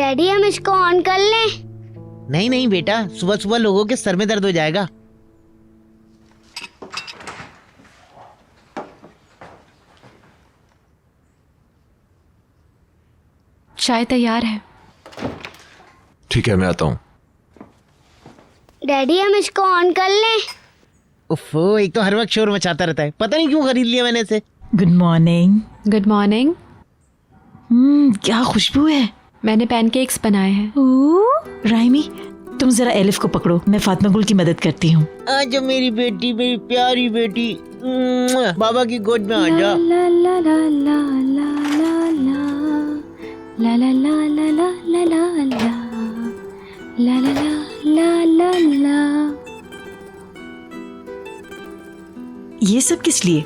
Daddy हम इसको on कर लें? नहीं नहीं बेटा, सुबह सुबह लोगों के सर में दर्द हो जाएगा। चाय तैयार है। ठीक है, मैं आता हूँ। डैडी हम इसको ऑन कर लें? उफ़ो, एक तो हर वक्त शोर मचाता रहता है, पता नहीं क्यों खरीद लिया मैंने इसे। Good morning. Good morning. क्या खुशबू है। मैंने पैनकेक्स बनाए हैं। राइमी, तुम जरा एलिफ को पकड़ो, मैं फातिमा गुल की मदद करती हूँ। आजा मेरी बेटी, मेरी प्यारी बेटी, बाबा की गोद में आजा। ला ला ला ला ला ला ला ला ला ला ला ला ला ला ला ला ला ला। ये सब किस लिए?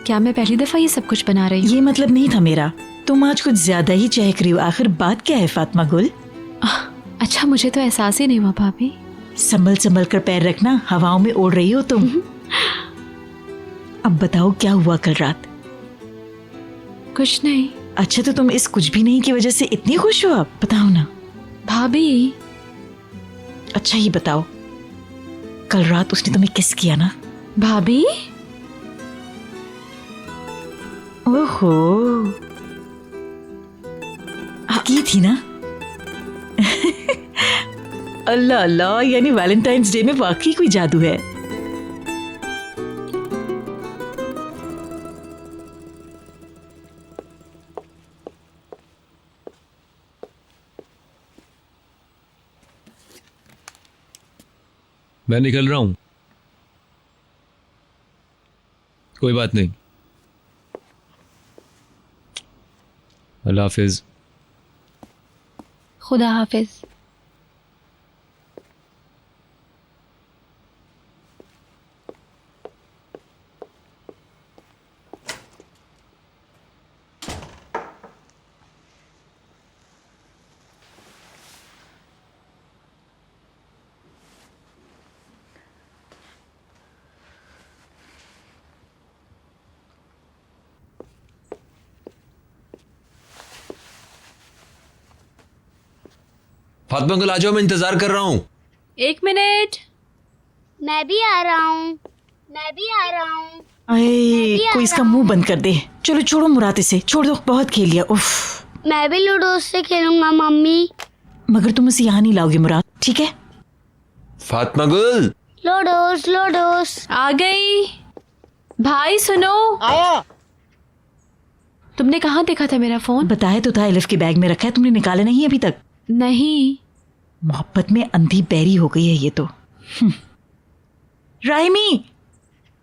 क्या मैं पहली दफा ये सब कुछ बना रही हूँ? ये मतलब नहीं था मेरा। तुम आज कुछ ज्यादा ही चहक रही हो। आखिर बात क्या है फातिमा गुल? अच्छा, मुझे तो एहसास ही नहीं हुआ भाभी। संभल संभल कर पैर रखना, हवाओं में उड़ रही हो तुम। अब बताओ क्या हुआ कल रात? कुछ नहीं। अच्छा, तो तुम इस कुछ भी नहीं की वजह से इतनी खुश हो? अब बताओ ना भाभी। अच्छा ये बताओ, कल रात उसने तुम्हें किस किया ना? भाभी? ओहो, की थी ना? अल्लाह अल्लाह, यानी वैलेंटाइंस डे में वाकई कोई जादू है। मैं निकल रहा हूं, कोई बात नहीं। अल्लाह हाफिज। खुदा हाफिज। फातिमा अंकल आ जाओ, मैं इंतजार कर रहा हूँ। 1 मिनट। मैं भी आ रहा हूँ, मैं भी आ रहा हूँ। अरे कोई इसका मुंह बंद कर दे। चलो छोड़ो मुराद, इसे छोड़ दो, बहुत खेल लिया। उफ। मैं भी लूडो से खेलूंगा मम्मी। मगर तुम उसे यहाँ नहीं लाओगे मुराद, ठीक है? फातिमा गुल, लोडोस लोडोस। आ गई। भाई सुनो, आया। तुमने कहाँ देखा था मेरा फोन? बताया तो था, एलिफ के बैग में रखा है, तुमने निकाला नहीं अभी तक? नहीं। मोहब्बत में अंधी बैरी हो गई है ये तो। राइमी,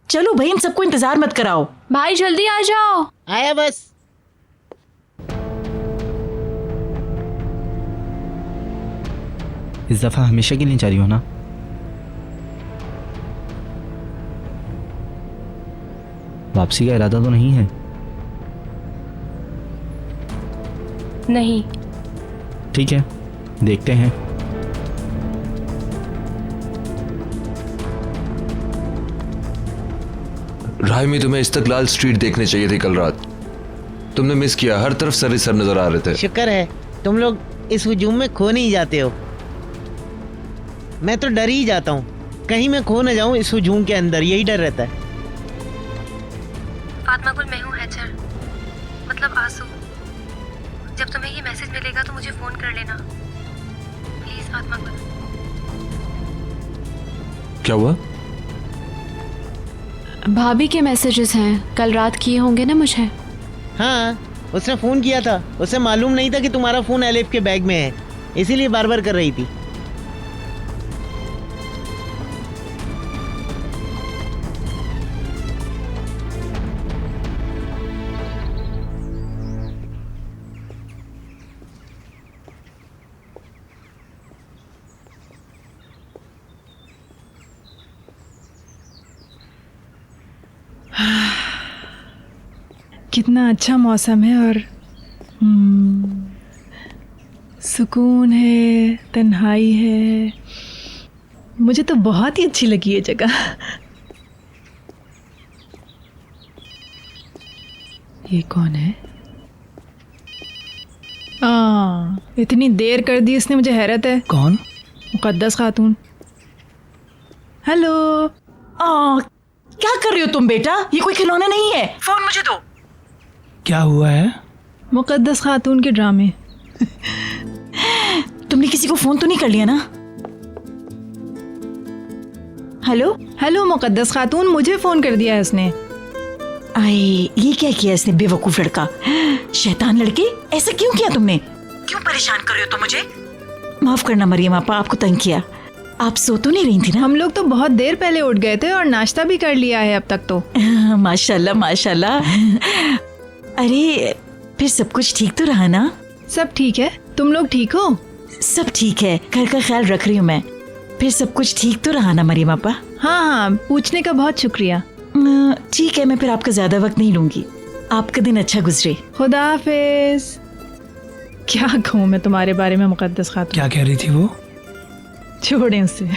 चलो भाई, इन सबको इंतजार मत कराओ। भाई जल्दी आ जाओ। आया बस। इस दफा हमेशा के लिए जा रही हो ना? वापसी का इरादा तो नहीं है? नहीं। ठीक है, देखते हैं। राय में तुम्हें इस्तकलाल स्ट्रीट देखने चाहिए थी कल रात। तुमने मिस किया, हर तरफ सर ही सर नजर आ रहे थे। शुक्र है तुम लोग इस हुजूम में खो नहीं जाते हो। मैं तो डर ही जाता हूँ, कहीं मैं खो न जाऊँ इस हुजूम के अंदर, यही डर रहता है। फातिमा गुल, मैं हूँ हैचर, मतलब आंसू। जब तुम्हें ये मैसेज मिलेगा तो मुझे फोन कर लेना प्लीज फातिमा गुल। क्या हुआ? भाभी के मैसेजेस हैं, कल रात किए होंगे ना मुझे। हाँ, उसने फ़ोन किया था, उसे मालूम नहीं था कि तुम्हारा फ़ोन एलिफ के बैग में है, इसीलिए बार बार कर रही थी। कितना अच्छा मौसम है और सुकून है, तन्हाई है। मुझे तो बहुत ही अच्छी लगी ये जगह। ये कौन है? इतनी देर कर दी इसने, मुझे हैरत है। कौन? मुकद्दस खातून। हेलो। क्या कर रही हो तुम बेटा? ये कोई खिलौना नहीं है, फोन मुझे दो। क्या हुआ है? मुकद्दस खातून के ड्रामे। तुमने किसी को फोन तो नहीं कर लिया ना? हेलो हेलो मुकद्दस खातून, मुझे फोन कर दिया है उसने। आए, ये क्या किया इसने, बेवकूफ लड़का, शैतान लड़के, ऐसा क्यों किया तुमने? क्यों परेशान कर रहे हो तुम मुझे? माफ करना मरियम आपा, आपको तंग किया। आप सो तो नहीं रही थी ना? हम लोग तो बहुत देर पहले उठ गए थे और नाश्ता भी कर लिया है अब तक तो। माशाल्लाह माशाल्लाह। अरे फिर सब कुछ ठीक तो रहा ना? सब ठीक है, तुम लोग ठीक हो? सब ठीक है, घर का ख्याल रख रही हूँ मैं। फिर सब कुछ ठीक तो रहा ना मरियम आपा? हाँ हाँ, पूछने का बहुत शुक्रिया। ठीक है, मैं फिर आपका ज्यादा वक्त नहीं लूंगी। आपका दिन अच्छा गुजरे। खुदा हाफिज। क्या कहूँ मैं तुम्हारे बारे में मुकद्दस खातून। क्या कह रही थी वो? छोड़ें उसे।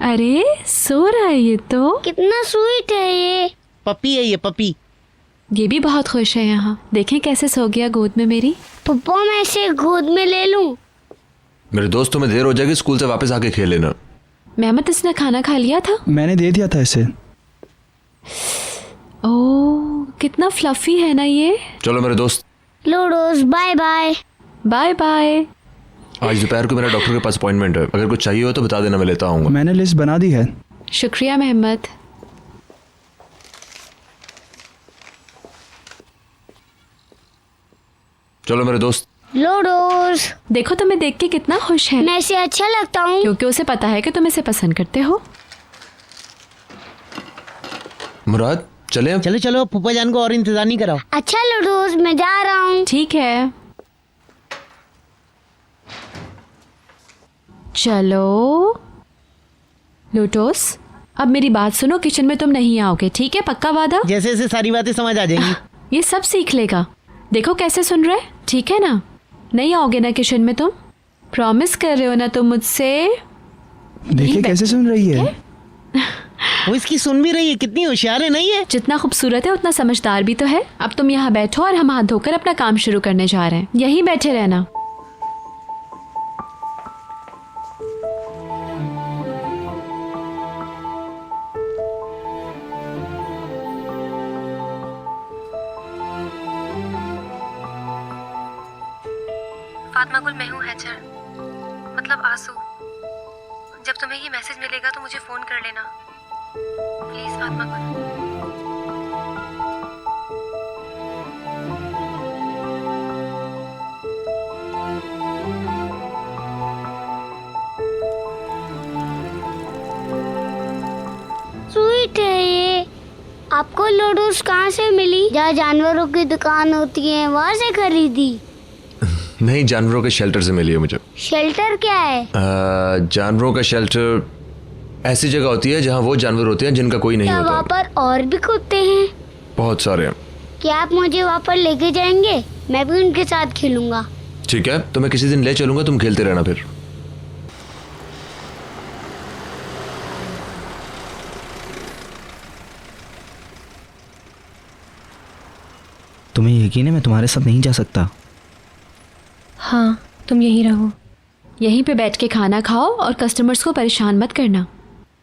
अरे सो रहा है ये तो। कितना स्वीट है ये। पपी है ये, पपी। ये भी बहुत खुश है यहाँ, देखें कैसे सो गया गोद में मेरी। पप्पा मैं इसे गोद में ले लूं? मेरे दोस्त, तुम्हें देर हो जाएगी, स्कूल से वापस आके खेल लेना। मेहमत, इसने खाना खा लिया था? मैंने दे दिया था इसे। ओह कितना फ्लफी है ना ये। चलो मेरे दोस्त। लोडोस, बाय बाय। Bye bye. आज दोपहर को मेरा डॉक्टर के पास अपॉइंटमेंट है, अगर कुछ चाहिए हो तो बता देना, मैं लेता आऊंगा। मैंने लिस्ट बना दी है। शुक्रिया मेहमत। चलो मेरे दोस्त। लोडोस। देखो तुम्हें देख के कितना खुश है। मैं इसे अच्छा लगता हूँ क्योंकि उसे पता है कि तुम इसे पसंद करते हो। मुराद चले अब? चलो चलो, फूफा जान को और इंतजार नहीं कराओ। अच्छा लोडोस, मैं जा रहा हूँ। ठीक है चलो। लोटोस अब मेरी बात सुनो, किचन में तुम नहीं आओगे, ठीक है? पक्का वादा? जैसे जैसे सारी बातें समझ आ जाएंगी। ये सब सीख लेगा, देखो कैसे सुन रहे, ठीक है ना? नहीं आओगे ना किचन में तुम? प्रॉमिस कर रहे हो ना तुम मुझसे? देखिए कैसे सुन रही है। वो इसकी सुन भी रही है, कितनी होशियार है नहीं है? जितना खूबसूरत है उतना समझदार भी तो है। अब तुम यहाँ बैठो और हम हाथ धोकर अपना काम शुरू करने जा रहे हैं, यहीं बैठे रहना। फातिमा गुल, मैं हूँ हैचर, मतलब आंसू। जब तुम्हें ये मैसेज मिलेगा तो मुझे फोन कर लेना प्लीज फातिमा गुल। स्वीट है ये। आपको लोडोस कहाँ से मिली? जहाँ जानवरों की दुकान होती है वहाँ से खरीदी? नहीं, जानवरों के शेल्टर से मिली है मुझे। शेल्टर क्या है? जानवरों का शेल्टर ऐसी जगह होती है जहाँ वो जानवर होते हैं जिनका कोई नहीं क्या होता। वहाँ पर और भी कुत्ते हैं? बहुत सारे हैं। क्या आप मुझे वहाँ पर लेके जाएंगे? मैं भी उनके साथ खेलूंगा। ठीक है, तो मैं किसी दिन ले चलूंगा, तुम खेलते रहना फिर। तुम्हें यकीन है मैं तुम्हारे साथ नहीं जा सकता? हाँ, तुम यहीं रहो। यहीं पे बैठ के खाना खाओ और कस्टमर्स को परेशान मत करना।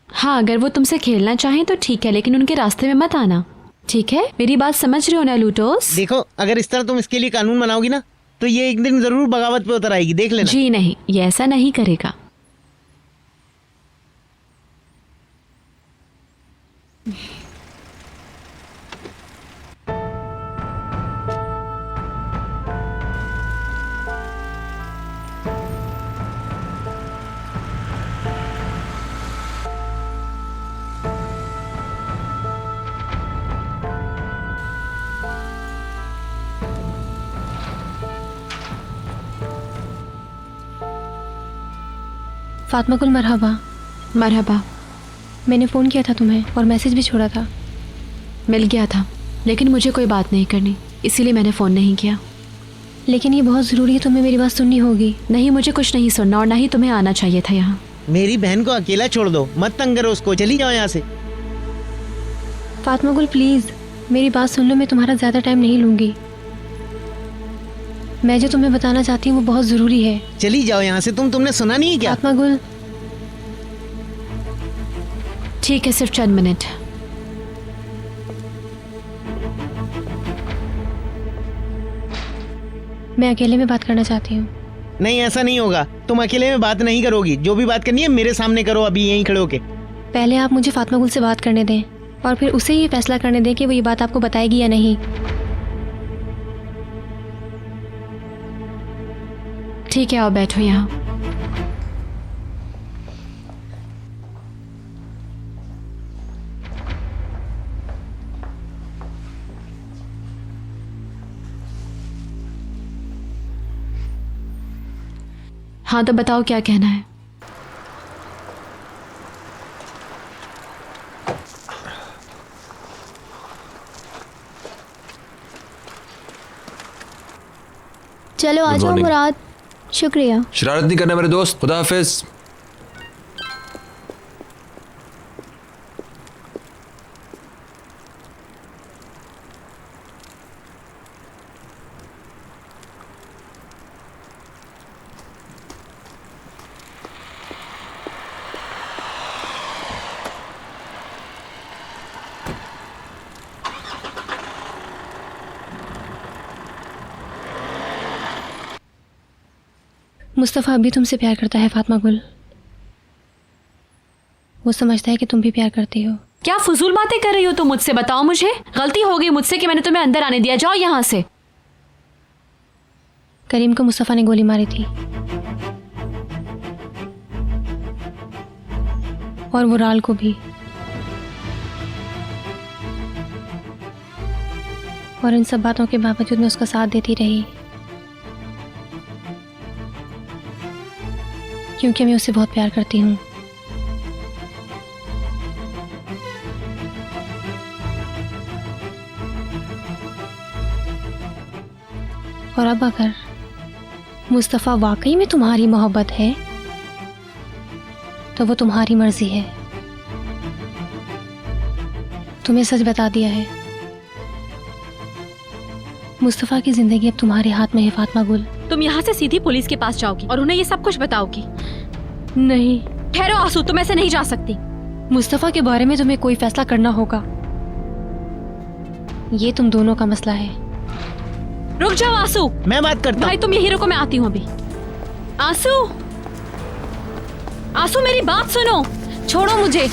हाँ, अगर वो तुमसे खेलना चाहें तो ठीक है, लेकिन उनके रास्ते में मत आना, ठीक है? मेरी बात समझ रहे हो ना लूटोस? देखो, अगर इस तरह तुम इसके लिए कानून बनाओगी ना तो ये एक दिन जरूर बगावत पे उतर आएगी, देख लेना। जी नहीं, ये ऐसा नहीं करेगा। फातिमा गुल मरहबा। मरहबा। मैंने फ़ोन किया था तुम्हें और मैसेज भी छोड़ा था। मिल गया था, लेकिन मुझे कोई बात नहीं करनी, इसीलिए मैंने फ़ोन नहीं किया। लेकिन ये बहुत ज़रूरी है, तुम्हें मेरी बात सुननी होगी। नहीं, मुझे कुछ नहीं सुनना और ना ही तुम्हें आना चाहिए था यहाँ। मेरी बहन को अकेला छोड़ दो, मत तंग करो उसको, चली जाओ यहाँ से। फातिमा गुल प्लीज़ मेरी बात सुन लो, मैं तुम्हारा ज़्यादा टाइम नहीं लूँगी। मैं जो तुम्हें बताना चाहती हूँ वो बहुत ज़रूरी है। चली जाओ यहाँ से, तुमने सुना नहीं है क्या? फातिमा गुल ठीक है, सिर्फ चंद मिनट। मैं अकेले में बात करना चाहती हूँ। नहीं, ऐसा नहीं होगा, तुम अकेले में बात नहीं करोगी, जो भी बात करनी है मेरे सामने करो, अभी यहीं खड़े होके। पहले आप मुझे फातिमा गुल से बात करने दें और फिर उसे ये फैसला करने दें कि वो ये बात आपको बताएगी या नहीं। ठीक है, आओ बैठो यहाँ। हाँ तो बताओ क्या कहना है। चलो आ जाओ morning. मुराद। शुक्रिया। शरारत नहीं करना मेरे दोस्त, खुदा हाफिज। मुस्तफ़ा अभी तुमसे प्यार करता है फातिमा गुल। वो समझता है कि तुम भी प्यार करती हो। क्या फजूल बातें कर रही हो तुम मुझसे? बताओ, मुझे गलती हो गई मुझसे कि मैंने तुम्हें अंदर आने दिया। जाओ यहाँ से। करीम को मुस्तफ़ा ने गोली मारी थी और वो राल को भी। और इन सब बातों के बावजूद मैं उसका साथ देती रही क्योंकि मैं उससे बहुत प्यार करती हूँ। और अब अगर मुस्तफ़ा वाकई में तुम्हारी मोहब्बत है तो वो तुम्हारी मर्जी है। तुम्हें सच बता दिया है। मुस्तफ़ा की जिंदगी अब तुम्हारे हाथ में है फातिमा गुल। तुम यहाँ से सीधी पुलिस के पास जाओगी और उन्हें ये सब कुछ बताओगी? नहीं, ठहरो आंसू, तुम ऐसे नहीं जा सकती। मुस्तफ़ा के बारे में तुम्हें कोई फैसला करना होगा। ये तुम दोनों का मसला है। रुक जाओ आंसू। मैं बात करता भाई हूँ। तुम यही रुको, मैं आती हूँ अभी। आंसू, आंसू मेरी बात सुनो, छोड़ो मुझे।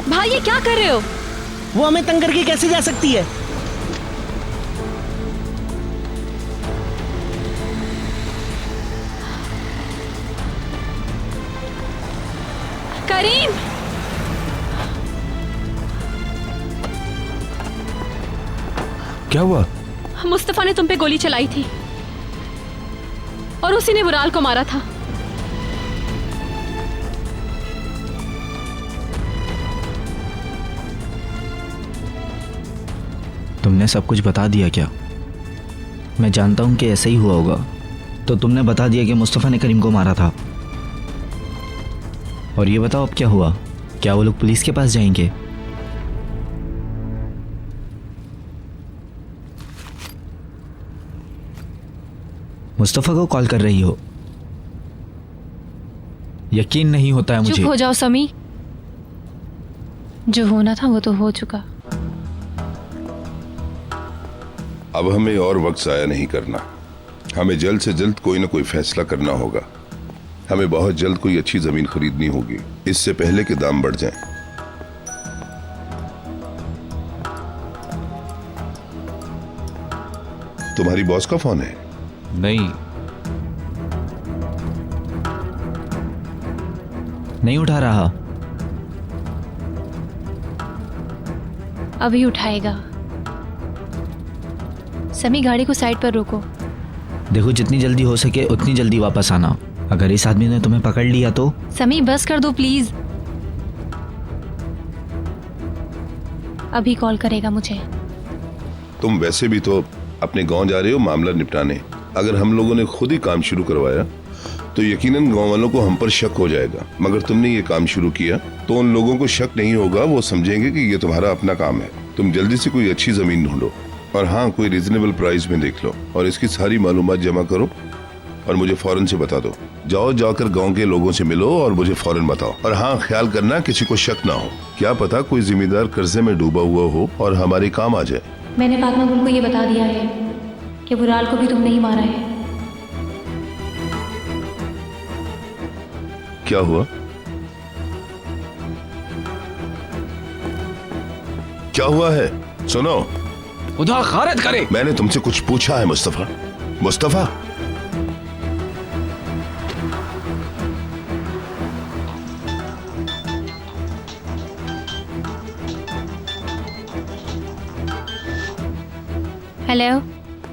भाई ये क्या कर रहे हो? वो हमें तंग करके कैसे जा सकती है? करीम, क्या हुआ? मुस्तफ़ा ने तुम पे गोली चलाई थी और उसी ने बुराल को मारा था। तुमने सब कुछ बता दिया क्या? मैं जानता हूँ कि ऐसा ही हुआ होगा, तो तुमने बता दिया कि मुस्तफ़ा ने करीम को मारा था। और ये बताओ अब क्या हुआ? क्या वो लोग पुलिस के पास जाएंगे? मुस्तफ़ा को कॉल कर रही हो? यकीन नहीं होता है मुझे। चुप हो जाओ समी, जो होना था वो तो हो चुका। अब हमें और वक्त ज़ाया नहीं करना। हमें जल्द से जल्द कोई ना कोई फैसला करना होगा। हमें बहुत जल्द कोई अच्छी जमीन खरीदनी होगी, इससे पहले कि दाम बढ़ जाएं। तुम्हारी बॉस का फोन है? नहीं उठा रहा। अभी उठाएगा। समी गाड़ी को साइड पर रोको। देखो जितनी जल्दी हो सके उतनी जल्दी वापस आना। अगर इस आदमी ने तुम्हें पकड़ लिया तो? समी बस कर दो प्लीज। अभी कॉल करेगा मुझे। तुम वैसे भी तो अपने गांव जा रहे हो मामला निपटाने। अगर हम लोगों ने खुद ही काम शुरू करवाया तो यकीनन गांव वालों को हम पर शक हो जाएगा, मगर तुमने ये काम शुरू किया तो उन लोगों को शक नहीं होगा, वो समझेंगे कि ये तुम्हारा अपना काम है। तुम जल्दी से कोई अच्छी जमीन ढूंढो और हाँ, कोई रीजनेबल प्राइस में देख लो और इसकी सारी मालूमात जमा करो और मुझे फौरन से बता दो। जाकर गांव के लोगों से मिलो और मुझे फौरन बताओ। और हाँ, ख्याल करना किसी को शक ना हो, क्या पता कोई जिम्मेदार कर्जे में डूबा हुआ हो और हमारे काम आ जाए। मैंने फातिमा गुल को ये बता दिया है कि बुराल को भी तुमने ही मारा है। क्या हुआ? क्या हुआ है? सुनो, खुदा खारिज करे। मैंने तुमसे कुछ पूछा है मुस्तफा। मुस्तफा, हेलो,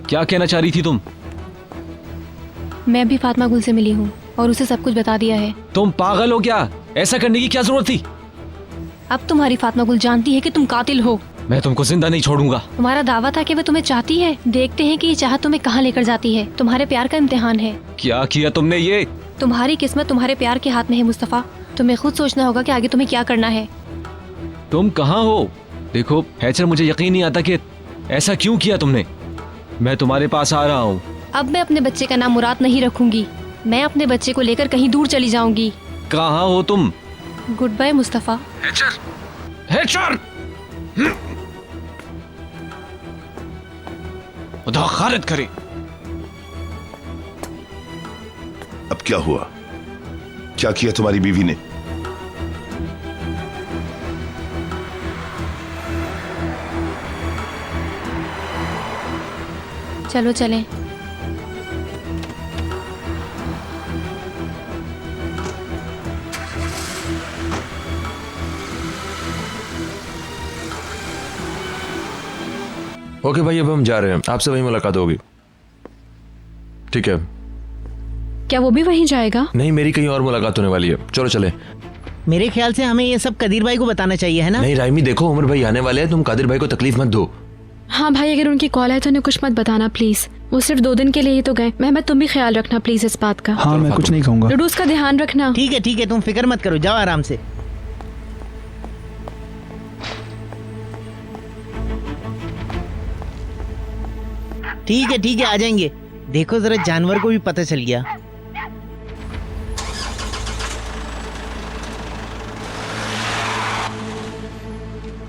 क्या कहना चाह रही थी तुम? मैं अभी फातिमा गुल से मिली हूँ और उसे सब कुछ बता दिया है। तुम पागल हो क्या? ऐसा करने की क्या जरूरत थी? अब तुम्हारी फातिमा गुल जानती है कि तुम कातिल हो। मैं तुमको जिंदा नहीं छोड़ूंगा। तुम्हारा दावा था कि वो तुम्हें चाहती है। देखते हैं कि ये चाहत तुम्हें कहाँ लेकर जाती है। तुम्हारे प्यार का इम्तिहान है। क्या किया तुमने ये? तुम्हारी किस्मत तुम्हारे प्यार के हाथ में है मुस्तफा। तुम्हें खुद सोचना होगा कि आगे तुम्हें क्या करना है। तुम कहाँ हो? देखो हैचर, मुझे यकीन नहीं आता कि ऐसा क्यों किया तुमने। मैं तुम्हारे पास आ रहा हूँ। अब मैं अपने बच्चे का नाम मुराद नहीं रखूंगी। मैं अपने बच्चे को लेकर कहीं दूर चली जाऊंगी। कहाँ हो तुम? Good bye Mustafa. हैचर, खुदा खारिज करे। अब क्या हुआ? क्या किया तुम्हारी बीवी ने? चलो चलें। ओके भाई, अब हम जा रहे हैं, आपसे वहीं मुलाकात होगी। ठीक है? क्या वो भी वहीं जाएगा? नहीं, मेरी कहीं और मुलाकात होने वाली है। चलो चले। मेरे ख्याल से हमें ये सब कदीर भाई को बताना चाहिए, है ना? नहीं राइमी, देखो उमर भाई आने वाले हैं, तुम कादिर भाई को तकलीफ मत दो। हाँ भाई, अगर उनकी कॉल है तो उन्हें कुछ मत बताना प्लीज। वो सिर्फ 2 दिन के लिए ही तो गए। महमद, तुम भी ख्याल रखना प्लीज इस बात का। हाँ, मैं कुछ नहीं कहूँगा। लडूस का ध्यान रखना। ठीक है, तुम फिक्र मत करो, जाओ आराम से। ठीक है, आ जाएंगे। देखो जरा, जानवर को भी पता चल गया।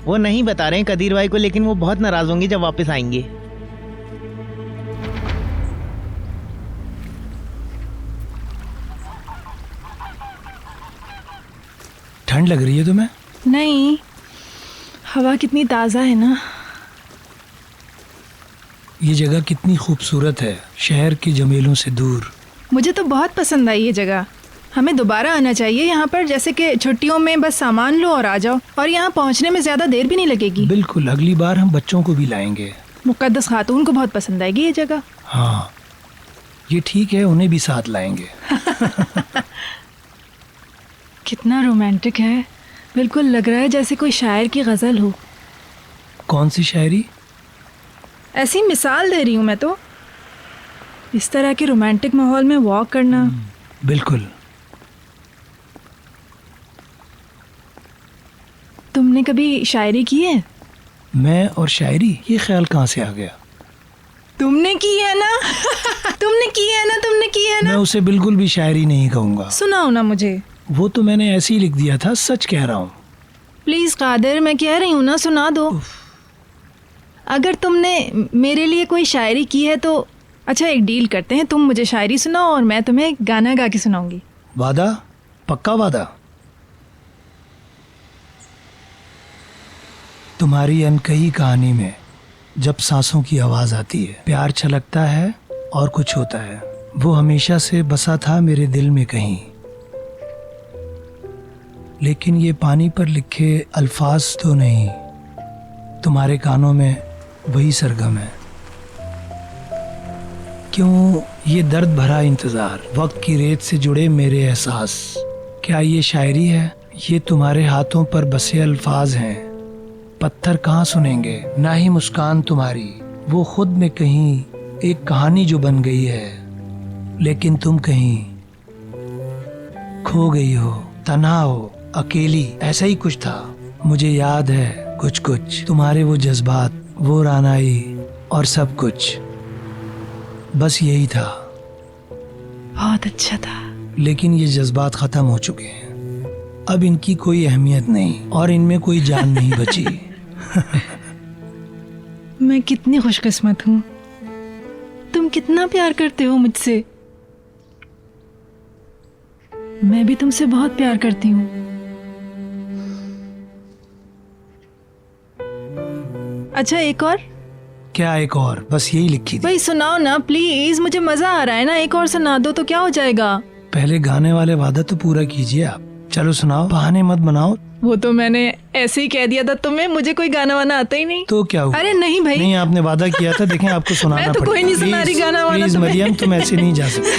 वो नहीं बता रहे हैं कदीर भाई को, लेकिन वो बहुत नाराज होंगे जब वापस आएंगे। ठंड लग रही है तुम्हें? नहीं, हवा कितनी ताज़ा है ना। ये जगह कितनी खूबसूरत है, शहर की जमीलों से दूर। मुझे तो बहुत पसंद आई ये जगह। हमें दोबारा आना चाहिए यहाँ पर। जैसे कि छुट्टियों में बस सामान लो और आ जाओ, और यहाँ पहुँचने में ज़्यादा देर भी नहीं लगेगी। बिल्कुल, अगली बार हम बच्चों को भी लाएंगे। मुक़द्दस खातून को बहुत पसंद आएगी ये जगह। हाँ, ये ठीक है, उन्हें भी साथ लाएंगे। कितना रोमांटिक है। बिल्कुल लग रहा है जैसे कोई शायर की गज़ल हो। कौन सी शायरी? ऐसी मिसाल दे रही हूँ मैं तो। इस तरह के रोमांटिक माहौल में वॉक करना। बिल्कुल। तुमने कभी शायरी की है? मैं और शायरी, ये ख्याल कहाँ से आ गया? तुमने की है ना? तुमने की है ना? तुमने की है ना? मैं उसे बिल्कुल भी शायरी नहीं कहूँगा। सुनाओ ना मुझे। वो तो मैंने ऐसे ही लिख दिया था, सच कह रहा हूँ। प्लीज़ कादिर, मैं कह रही हूँ ना, सुना दो। अगर तुमने मेरे लिए कोई शायरी की है तो अच्छा, एक डील करते हैं। तुम मुझे शायरी सुनाओ और मैं तुम्हें गाना गा के सुनाऊंगी। वादा? पक्का वादा? तुम्हारी अनकही कहानी में जब सांसों की आवाज़ आती है, प्यार छलकता है और कुछ होता है। वो हमेशा से बसा था मेरे दिल में कहीं, लेकिन ये पानी पर लिखे अल्फाज तो नहीं, तुम्हारे कानों में वही सरगम है। क्यों ये दर्द भरा इंतज़ार, वक्त की रेत से जुड़े मेरे एहसास। क्या ये शायरी है? ये तुम्हारे हाथों पर बसे अल्फाज हैं। पत्थर कहाँ सुनेंगे, ना ही मुस्कान तुम्हारी। वो खुद में कहीं एक कहानी जो बन गई है, लेकिन तुम कहीं खो गई हो, तन्हा हो, अकेली, ऐसा ही कुछ था। मुझे याद है कुछ कुछ तुम्हारे वो जज्बात, वो रानाई और सब कुछ, बस यही था। बहुत अच्छा था। लेकिन ये जज्बात खत्म हो चुके हैं, अब इनकी कोई अहमियत नहीं और इनमें कोई जान नहीं बची। मैं कितनी खुशकिस्मत हूँ, तुम कितना प्यार करते हो मुझसे। मैं भी तुमसे बहुत प्यार करती हूँ। अच्छा एक और? क्या एक और? बस यही लिखी थी। भाई सुनाओ ना प्लीज, मुझे मजा आ रहा है ना, एक और सुना दो तो क्या हो जाएगा। पहले गाने वाले वादा तो पूरा कीजिए आप। चलो सुनाओ, बहाने मत बनाओ। वो तो मैंने ऐसे ही कह दिया था तुम्हें, मुझे कोई गाना वाना आता ही नहीं। तो क्या हुआ? अरे नहीं भाई, नहीं, आपने वादा किया था, देखें आपको सुनाना मैं तो कोई नहीं सुना रही गाना वाना प्लीज तुम्हें। मरियम, तुम ऐसे नहीं जा सकते।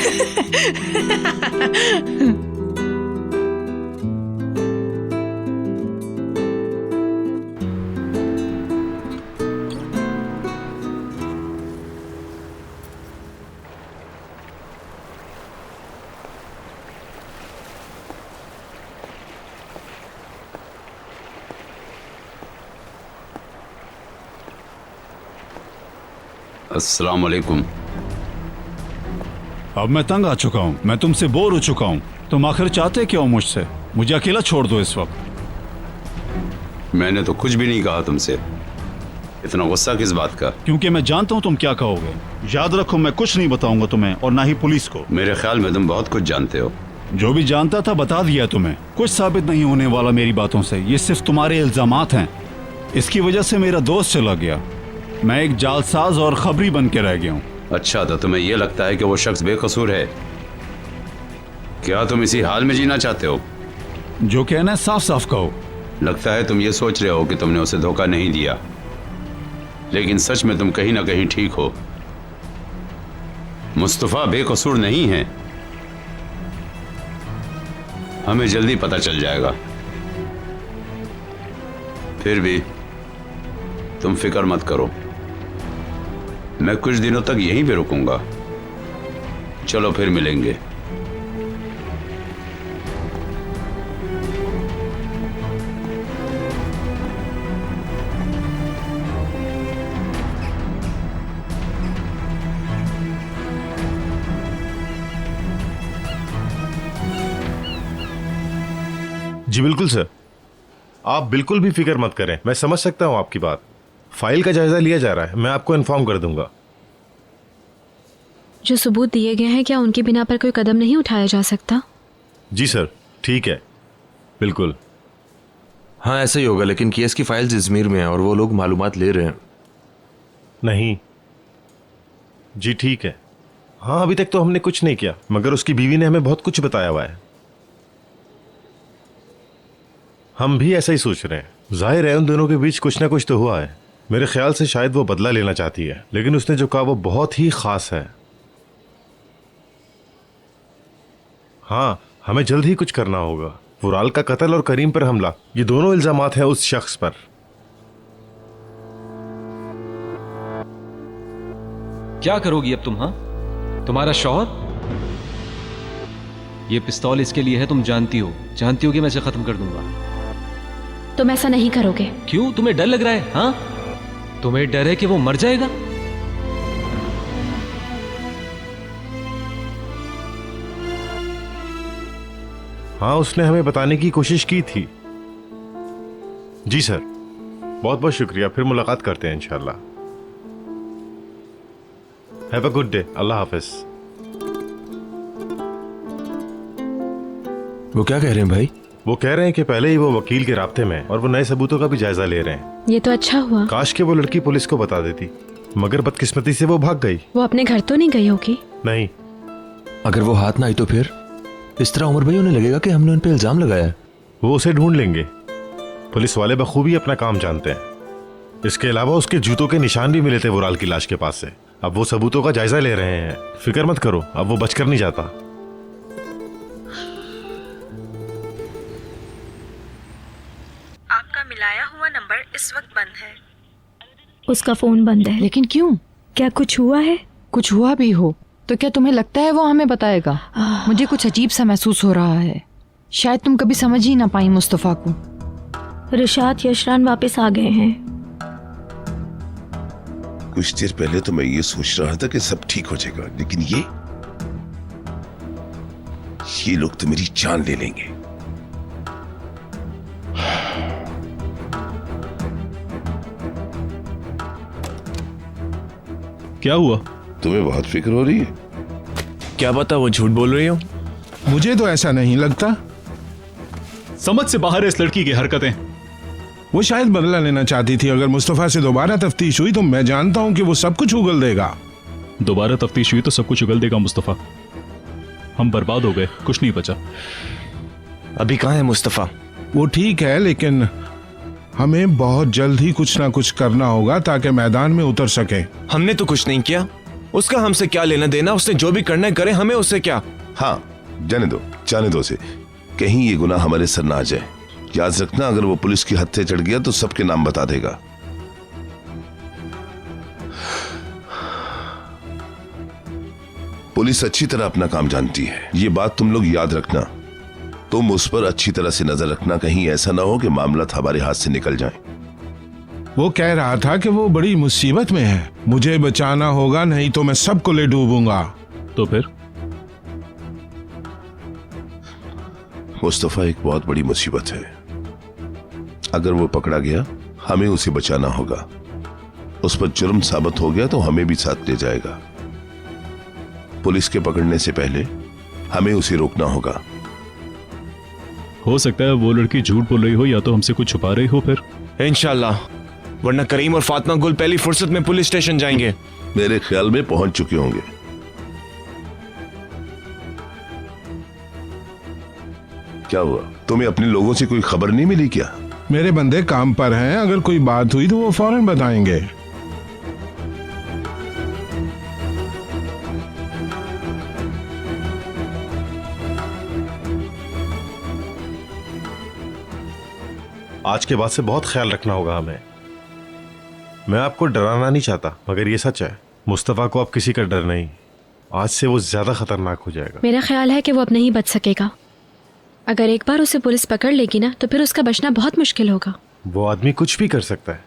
अस्सलाम वालेकुम। अब मैं तंग आ चुका हूँ, मैं तुमसे बोर हो चुका हूँ। तुम आखिर चाहते क्यों मुझसे? मुझे अकेला छोड़ दो इस वक्त। मैंने तो कुछ भी नहीं कहा तुमसे, इतना गुस्सा किस बात का? क्योंकि मैं जानता हूँ तुम क्या कहोगे। याद रखो, मैं कुछ नहीं बताऊंगा तुम्हें और ना ही पुलिस को। मेरे ख्याल में तुम बहुत कुछ जानते हो। जो भी जानता था बता दिया तुम्हें। कुछ साबित नहीं होने वाला मेरी बातों से, ये सिर्फ तुम्हारे इल्जामात हैं। इसकी वजह से मेरा दोस्त चला गया, मैं एक जालसाज और खबरी बन के रह गया हूँ। अच्छा, तो तुम्हें यह लगता है कि वो शख्स बेकसूर है? क्या तुम इसी हाल में जीना चाहते हो? जो कहना है साफ साफ कहो। लगता है तुम ये सोच रहे हो कि तुमने उसे धोखा नहीं दिया, लेकिन सच में तुम कहीं ना कहीं ठीक हो। मुस्तफा बेकसूर नहीं है, हमें जल्दी पता चल जाएगा। फिर भी तुम फिक्र मत करो, मैं कुछ दिनों तक यहीं पे रुकूंगा। चलो फिर मिलेंगे। जी बिल्कुल सर, आप बिल्कुल भी फिक्र मत करें, मैं समझ सकता हूं आपकी बात। फाइल का जायजा लिया जा रहा है, मैं आपको इन्फॉर्म कर दूंगा। जो सबूत दिए गए हैं, क्या उनके बिना पर कोई कदम नहीं उठाया जा सकता? जी सर, ठीक है, बिल्कुल। हाँ ऐसा ही होगा, लेकिन केस की फाइल्स इजमीर में है और वो लोग मालूमात ले रहे हैं। नहीं जी ठीक है। हाँ अभी तक तो हमने कुछ नहीं किया, मगर उसकी बीवी ने हमें बहुत कुछ बताया हुआ है। हम भी ऐसा ही सोच रहे हैं। जाहिर है उन दोनों के बीच कुछ ना कुछ तो हुआ है। मेरे ख्याल से शायद वो बदला लेना चाहती है, लेकिन उसने जो कहा वो बहुत ही खास है। हाँ हमें जल्द ही कुछ करना होगा। वुराल का कत्ल और करीम पर हमला, ये दोनों इल्जामात हैं उस शख्स पर। क्या करोगी अब तुम? हाँ, तुम्हारा शौहर? ये पिस्तौल इसके लिए है, तुम जानती हो कि मैं इसे खत्म कर दूंगा। तुम ऐसा नहीं करोगे। क्यों, तुम्हें डर लग रहा है? हाँ, तुम्हें डर है कि वो मर जाएगा? हाँ उसने हमें बताने की कोशिश की थी। जी सर, बहुत बहुत शुक्रिया। फिर मुलाकात करते हैं इंशाल्लाह। Have a good day. अल्लाह हाफिज। वो क्या कह रहे हैं भाई? वो कह रहे हैं कि पहले ही वो वकील के राब्ते में और वो नए सबूतों का भी जायजा ले रहे हैं। ये तो अच्छा हुआ। काश के वो लड़की पुलिस को बता देती, मगर बदकिस्मती से वो भाग गई। वो अपने घर तो नहीं गई होगी? नहीं। अगर वो हाथ ना आई तो फिर इस तरह उमर भाई उन्हें लगेगा कि हमने उन पे इल्जाम लगाया है। वो उसे ढूंढ लेंगे। पुलिस वाले बखूबी अपना काम जानते हैं। इसके अलावा उसके जूतों के निशान भी मिले थे वुराल की लाश के पास से। अब वो सबूतों का जायजा ले रहे हैं। फिक्र मत करो, अब वो बचकर नहीं जाता। आपका मिलाया हुआ नंबर इस वक्त बंद है। उसका फोन बंद है। लेकिन क्यों? क्या कुछ हुआ है? कुछ हुआ भी हो तो क्या तुम्हें लगता है वो हमें बताएगा? मुझे कुछ अजीब सा महसूस हो रहा है। शायद तुम कभी समझ ही ना पाई मुस्तफ़ा को। रिशाद यशरान वापस आ गए हैं। कुछ देर पहले तो मैं ये सोच रहा था कि सब ठीक हो जाएगा, लेकिन ये लोग तो मेरी जान ले लेंगे। क्या हुआ? तुम्हें बहुत फिक्र हो रही है? क्या पता वो झूठ बोल रही हो। मुझे तो ऐसा नहीं लगता। समझ से बाहर है इस लड़की की हरकतें। वो शायद बदला लेना चाहती थी। अगर मुस्तफा से दोबारा तफ्तीश हुई तो मैं जानता हूं कि वो सब कुछ उगल देगा। दोबारा तफ्तीश हुई तो सब कुछ उगल देगा मुस्तफा। हम बर्बाद हो गए, कुछ नहीं बचा। अभी कहाँ है मुस्तफा? वो ठीक है, लेकिन हमें बहुत जल्द ही कुछ ना कुछ करना होगा ताकि मैदान में उतर सके। हमने तो कुछ नहीं किया, उसका हमसे क्या लेना देना? उसने जो भी करना है करे, हमें उससे क्या? हाँ, जाने दो उसे। कहीं ये गुनाह हमारे सर ना आ जाए। याद रखना, अगर वो पुलिस की हद से चढ़ गया तो सबके नाम बता देगा। पुलिस अच्छी तरह अपना काम जानती है, ये बात तुम लोग याद रखना। तुम उस पर अच्छी तरह से नजर रखना, कहीं ऐसा ना हो कि मामला हमारे हाथ से निकल जाए। वो कह रहा था कि वो बड़ी मुसीबत में है, मुझे बचाना होगा, नहीं तो मैं सबको ले डूबूंगा। तो फिर? मुस्तफा एक बहुत बड़ी मुसीबत है। अगर वो पकड़ा गया, हमें उसे बचाना होगा। उस पर जुर्म साबित हो गया तो हमें भी साथ ले जाएगा। पुलिस के पकड़ने से पहले हमें उसे रोकना होगा। हो सकता है वो लड़की झूठ बोल रही हो या तो हमसे कुछ छुपा रही हो। फिर इंशाल्लाह, वरना करीम और फातिमा गुल पहली फुर्सत में पुलिस स्टेशन जाएंगे। मेरे ख्याल में पहुंच चुके होंगे। क्या हुआ? तुम्हें अपने लोगों से कोई खबर नहीं मिली क्या? मेरे बंदे काम पर हैं, अगर कोई बात हुई तो वो फौरन बताएंगे। आज के बाद से बहुत ख्याल रखना होगा हमें। मैं आपको डराना नहीं चाहता, मगर ये सच है, मुस्तफा को अब किसी का डर नहीं। आज से वो ज्यादा खतरनाक हो जाएगा। मेरा ख्याल है कि वो अब नहीं बच सकेगा। अगर एक बार उसे पुलिस पकड़ लेगी ना तो फिर उसका बचना बहुत मुश्किल होगा। वो आदमी कुछ भी कर सकता है,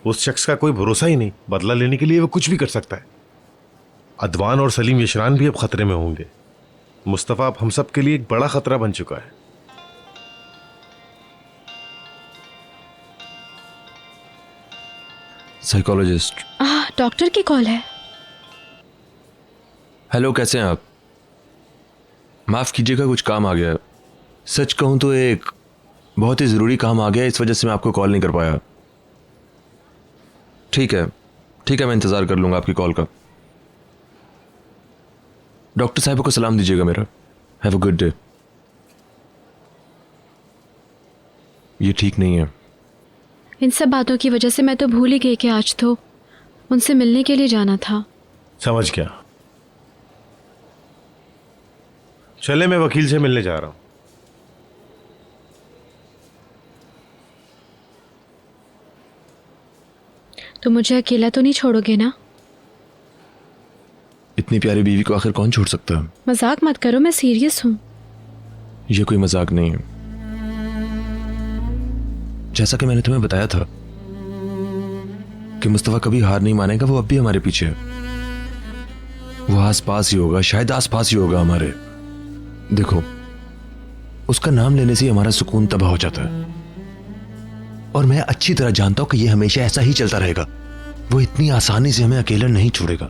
उस शख्स का कोई भरोसा ही नहीं। बदला लेने के लिए वो कुछ भी कर सकता है। अदवान और सलीम यशरान भी अब खतरे में होंगे। मुस्तफा अब हम सब के लिए एक बड़ा खतरा बन चुका है। साइकोलॉजिस्ट। डॉक्टर की कॉल है। हेलो, कैसे हैं आप? माफ कीजिएगा, कुछ काम आ गया। सच कहूं तो एक बहुत ही ज़रूरी काम आ गया, इस वजह से मैं आपको कॉल नहीं कर पाया। ठीक है, मैं इंतज़ार कर लूँगा आपकी कॉल का। डॉक्टर साहब को सलाम दीजिएगा मेरा। Have a good day. ये ठीक नहीं है। इन सब बातों की वजह से मैं तो भूल ही गई कि आज तो उनसे मिलने के लिए जाना था। समझ गया। चले, मैं वकील से मिलने जा रहा हूं। तो मुझे अकेला तो नहीं छोड़ोगे ना? इतनी प्यारी बीवी को आखिर कौन छोड़ सकता है? मजाक मत करो, मैं सीरियस हूँ। ये कोई मजाक नहीं है। जैसा कि मैंने तुम्हें बताया था कि मुस्तफा कभी हार नहीं मानेगा। वो अब भी हमारे पीछे है। वो आसपास ही होगा, शायद आसपास ही होगा हमारे। देखो, उसका नाम लेने से ही हमारा सुकून तबाह हो जाता है, और मैं अच्छी तरह जानता हूं कि ये हमेशा ऐसा ही चलता रहेगा। वो इतनी आसानी से हमें अकेला नहीं छोड़ेगा।